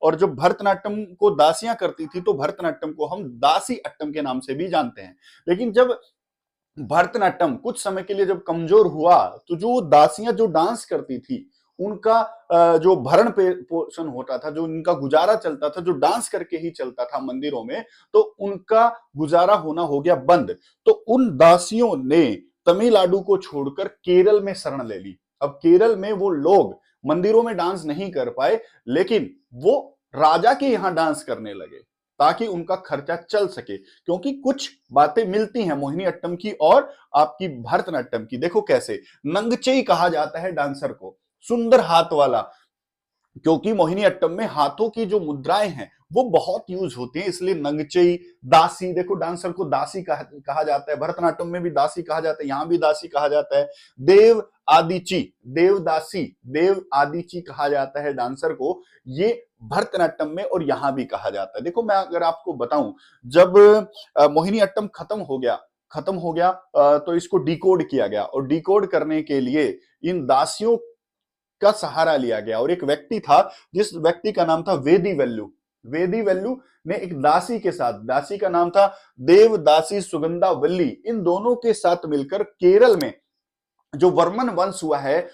और जब भरतनाट्यम को दासियां करती थी तो भरतनाट्यम को हम दासी अट्टम के नाम से भी जानते हैं। लेकिन जब भरतनाट्यम कुछ समय के लिए जब कमजोर हुआ तो जो दासियां जो डांस करती थी उनका जो भरण पोषण होता था, जो उनका गुजारा चलता था, जो डांस करके ही चलता था मंदिरों में, तो उनका गुजारा होना हो गया बंद। तो उन दासियों ने तमिलनाडु को छोड़कर केरल में शरण ले ली। अब केरल में वो लोग मंदिरों में डांस नहीं कर पाए, लेकिन वो राजा के यहां डांस करने लगे ताकि उनका खर्चा चल सके। क्योंकि कुछ बातें मिलती हैं मोहिनी अट्टम की और आपकी भरतनाट्यम की। देखो कैसे नंगचेई कहा जाता है डांसर को, सुंदर हाथ वाला, क्योंकि मोहिनी अट्टम में हाथों की जो मुद्राएं हैं वो बहुत यूज होती हैं, इसलिए नंगचेई, दासी, देखो डांसर को दासी कहा जाता है, भरतनाट्यम में भी दासी कहा जाता है, यहां भी दासी कहा जाता है। देव आदिची, देवदासी, देव आदिची कहा जाता है डांसर को, ये भरतनाट्यम में और यहां भी कहा जाता है। देखो मैं अगर आपको बताऊं, जब मोहिनी अट्टम खत्म हो गया तो इसको डिकोड किया गया, और डिकोड करने के लिए इन दासियों का सहारा लिया गया। और एक व्यक्ति था जिस व्यक्ति का नाम था वेदी वेल्लू। वेदी वेल्लू ने एक दासी के साथ, दासी का नाम था देवदासी सुगंधा वल्ली, इन दोनों के साथ मिलकर केरल में जो वर्मन वंश हुआ है